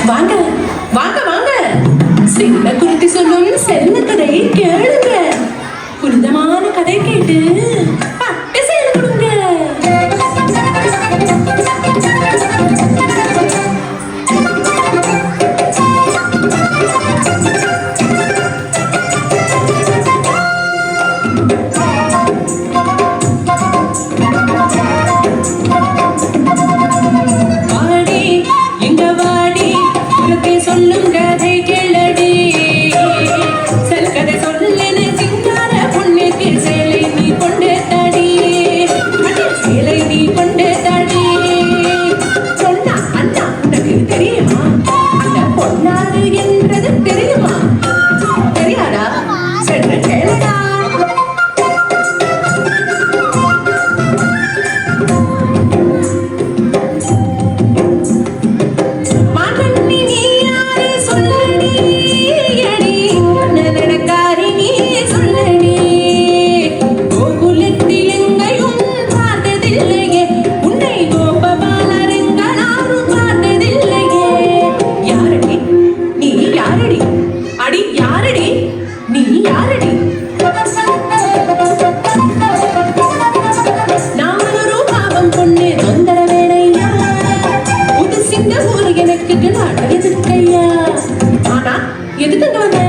வாங்க வாங்க வாங்க, சின்ன குருத்தி சொல்லும் செல்ல கதையை கேளுங்க. புனிதமான கதை கேட்டு பட்டு சேல கொடுங்க. சொல்லும் கதை கேளடி, செல் கதை சொல்லுன்னு சிங்கார பொண்ணுக்கு சேலை நீ கொண்டு தடி, சேலை நீ கொண்டு தடி. சொன்னா அண்ணா உனக்கு தெரியுமா, அந்த பொன்னாரு என்றது தெரியுமா? தெரியாதா? சென்று கேளடா. அடி யாரடி நீ, யாரடி? நான் ஒரு பாவம் பொண்ணு தொந்தர வேணையா, புது சிங்க ஊர் எனக்கு எதுக்கையா? ஆனா எதுக்கு வந்த